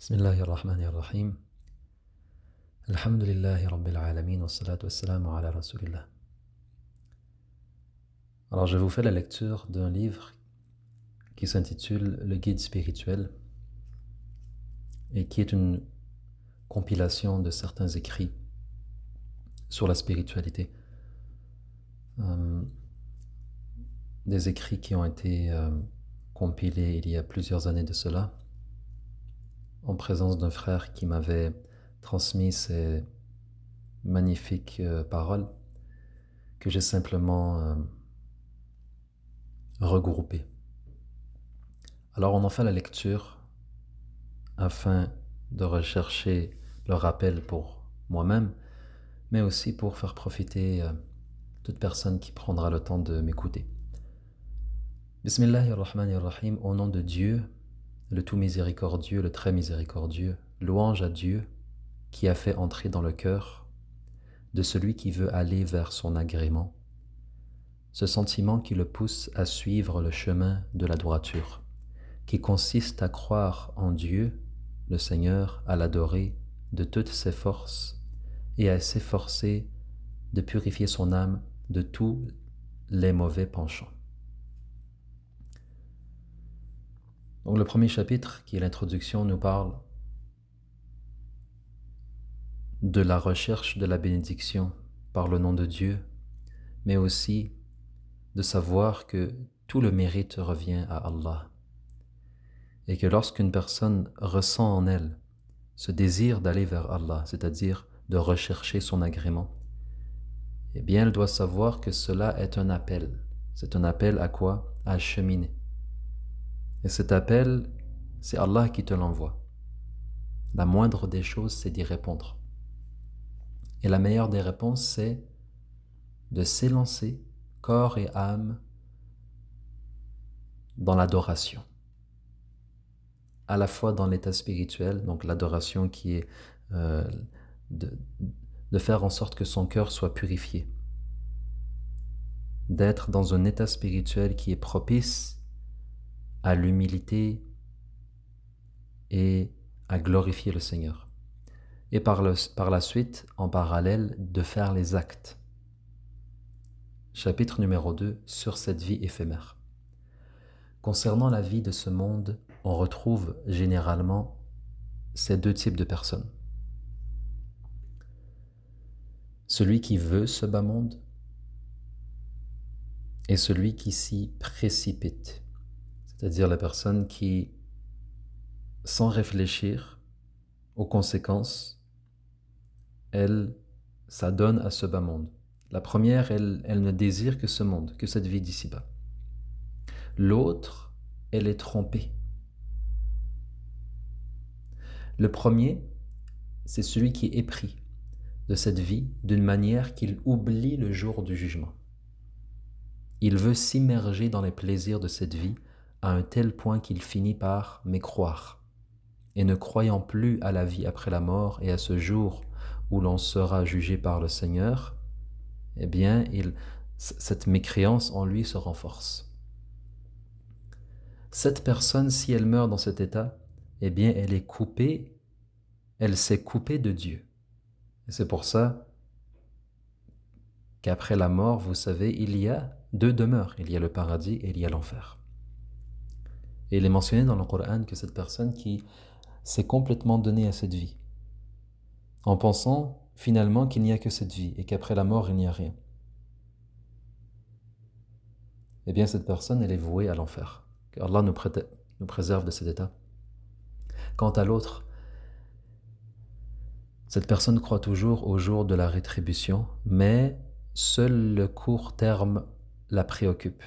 Bismillahir Rahmanir Rahim. Alhamdulillahi Rabbil Alamin wa salatu wassalamu ala Rasulillah. Alors je vous fais la lecture d'un livre qui s'intitule Le Guide spirituel et qui est une compilation de certains écrits sur la spiritualité. Des écrits qui ont été compilés il y a plusieurs années de cela, en présence d'un frère qui m'avait transmis ces magnifiques paroles que j'ai simplement regroupées. Alors on en fait la lecture afin de rechercher le rappel pour moi-même, mais aussi pour faire profiter toute personne qui prendra le temps de m'écouter. Bismillahirrahmanirrahim, au nom de Dieu, le tout miséricordieux, le très miséricordieux, louange à Dieu qui a fait entrer dans le cœur de celui qui veut aller vers son agrément ce sentiment qui le pousse à suivre le chemin de la droiture, qui consiste à croire en Dieu, le Seigneur, à l'adorer de toutes ses forces et à s'efforcer de purifier son âme de tous les mauvais penchants. Donc le premier chapitre, qui est l'introduction, nous parle de la recherche de la bénédiction par le nom de Dieu, mais aussi de savoir que tout le mérite revient à Allah et que lorsqu'une personne ressent en elle ce désir d'aller vers Allah, c'est-à-dire de rechercher son agrément, eh bien elle doit savoir que cela est un appel. C'est un appel à quoi? À cheminer. Et cet appel, c'est Allah qui te l'envoie. La moindre des choses, c'est d'y répondre. Et la meilleure des réponses, c'est de s'élancer, corps et âme, dans l'adoration. À la fois dans l'état spirituel, donc l'adoration qui est de faire en sorte que son cœur soit purifié, d'être dans un état spirituel qui est propice à l'humilité et à glorifier le Seigneur. Et par la suite, en parallèle, de faire les actes. Chapitre numéro 2, sur cette vie éphémère. Concernant la vie de ce monde, on retrouve généralement ces deux types de personnes. Celui qui veut ce bas monde et celui qui s'y précipite. C'est-à-dire la personne qui, sans réfléchir aux conséquences, elle s'adonne à ce bas monde. La première, elle ne désire que ce monde, que cette vie d'ici-bas. L'autre, elle est trompée. Le premier, c'est celui qui est épris de cette vie d'une manière qu'il oublie le jour du jugement. Il veut s'immerger dans les plaisirs de cette vie à un tel point qu'il finit par mécroire. Et ne croyant plus à la vie après la mort et à ce jour où l'on sera jugé par le Seigneur, eh bien, cette mécréance en lui se renforce. Cette personne, si elle meurt dans cet état, eh bien, elle s'est coupée de Dieu. Et c'est pour ça qu'après la mort, vous savez, il y a deux demeures. Il y a le paradis et il y a l'enfer. Et il est mentionné dans le Coran que cette personne qui s'est complètement donnée à cette vie, en pensant finalement qu'il n'y a que cette vie et qu'après la mort, il n'y a rien, eh bien cette personne, elle est vouée à l'enfer. Que Allah nous préserve de cet état. Quant à l'autre, cette personne croit toujours au jour de la rétribution, mais seul le court terme la préoccupe.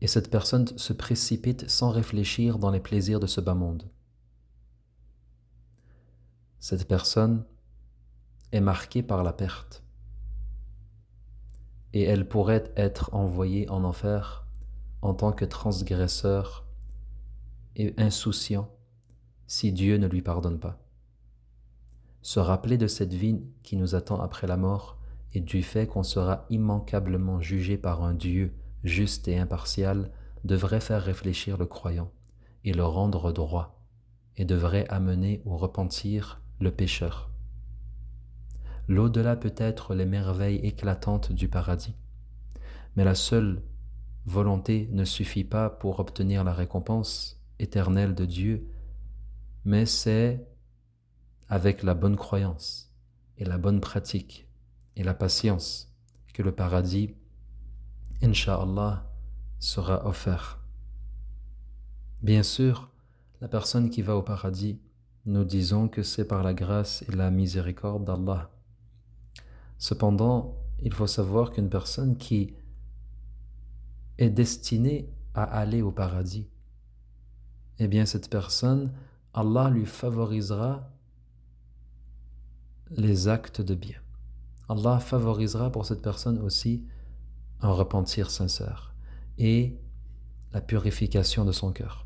Et cette personne se précipite sans réfléchir dans les plaisirs de ce bas monde. Cette personne est marquée par la perte. Et elle pourrait être envoyée en enfer en tant que transgresseur et insouciant si Dieu ne lui pardonne pas. Se rappeler de cette vie qui nous attend après la mort et du fait qu'on sera immanquablement jugé par un Dieu juste et impartial devrait faire réfléchir le croyant et le rendre droit et devrait amener au repentir le pécheur. L'au-delà peut être les merveilles éclatantes du paradis, mais la seule volonté ne suffit pas pour obtenir la récompense éternelle de Dieu, mais c'est avec la bonne croyance et la bonne pratique et la patience que le paradis, Inch'Allah, sera offert. Bien sûr, la personne qui va au paradis, nous disons que c'est par la grâce et la miséricorde d'Allah. Cependant, il faut savoir qu'une personne qui est destinée à aller au paradis, eh bien cette personne, Allah lui favorisera les actes de bien. Allah favorisera pour cette personne aussi un repentir sincère et la purification de son cœur.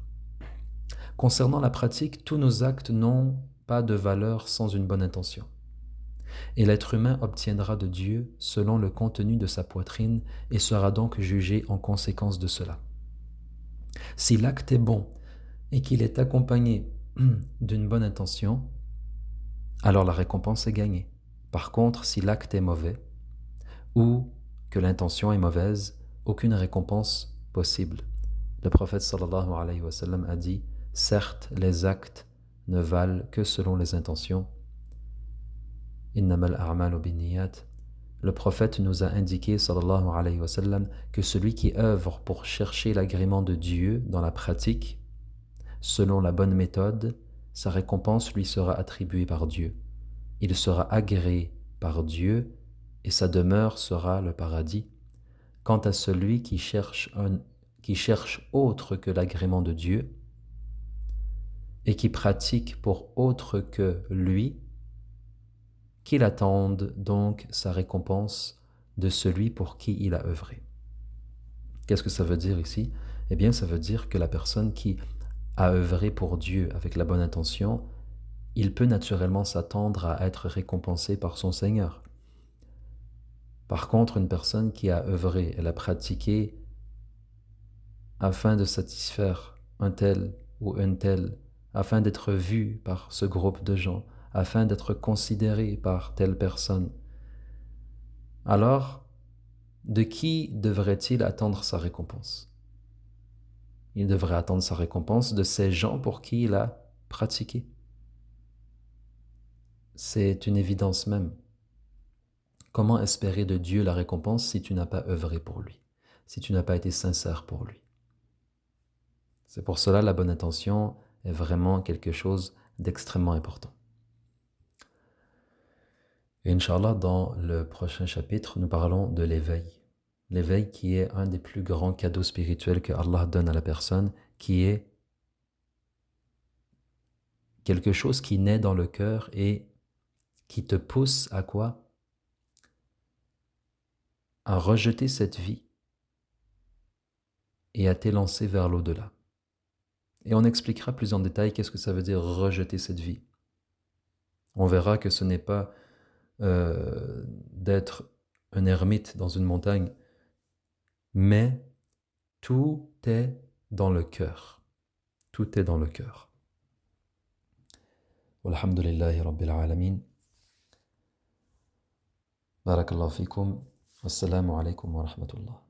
Concernant la pratique, tous nos actes n'ont pas de valeur sans une bonne intention. Et l'être humain obtiendra de Dieu selon le contenu de sa poitrine et sera donc jugé en conséquence de cela. Si l'acte est bon et qu'il est accompagné d'une bonne intention, alors la récompense est gagnée. Par contre, si l'acte est mauvais ou que l'intention est mauvaise, aucune récompense possible. Le prophète sallallahu alayhi wa sallam a dit « Certes, les actes ne valent que selon les intentions. Innamal a'malu binniyat » Le prophète nous a indiqué sallallahu alayhi wa sallam que celui qui œuvre pour chercher l'agrément de Dieu dans la pratique, selon la bonne méthode, sa récompense lui sera attribuée par Dieu. Il sera agréé par Dieu et sa demeure sera le paradis. Quant à celui qui cherche autre que l'agrément de Dieu et qui pratique pour autre que lui, qu'il attende donc sa récompense de celui pour qui il a œuvré. Qu'est-ce que ça veut dire ici? Eh bien, ça veut dire que la personne qui a œuvré pour Dieu avec la bonne intention, il peut naturellement s'attendre à être récompensé par son Seigneur. Par contre, une personne qui a œuvré, elle a pratiqué afin de satisfaire un tel ou une telle, afin d'être vue par ce groupe de gens, afin d'être considéré par telle personne. Alors, de qui devrait-il attendre sa récompense? Il devrait attendre sa récompense de ces gens pour qui il a pratiqué. C'est une évidence même. Comment espérer de Dieu la récompense si tu n'as pas œuvré pour lui, si tu n'as pas été sincère pour lui? C'est pour cela la bonne intention est vraiment quelque chose d'extrêmement important. Et Inch'Allah, dans le prochain chapitre, nous parlons de l'éveil. L'éveil qui est un des plus grands cadeaux spirituels que Allah donne à la personne, qui est quelque chose qui naît dans le cœur et qui te pousse à quoi? À rejeter cette vie et à t'élancer vers l'au-delà. Et on expliquera plus en détail qu'est-ce que ça veut dire rejeter cette vie. On verra que ce n'est pas d'être un ermite dans une montagne, mais tout est dans le cœur. Tout est dans le cœur. Walhamdulillahi Rabbil Alamin. Barakallahu fikum. Wassalamu alaikum wa rahmatullah.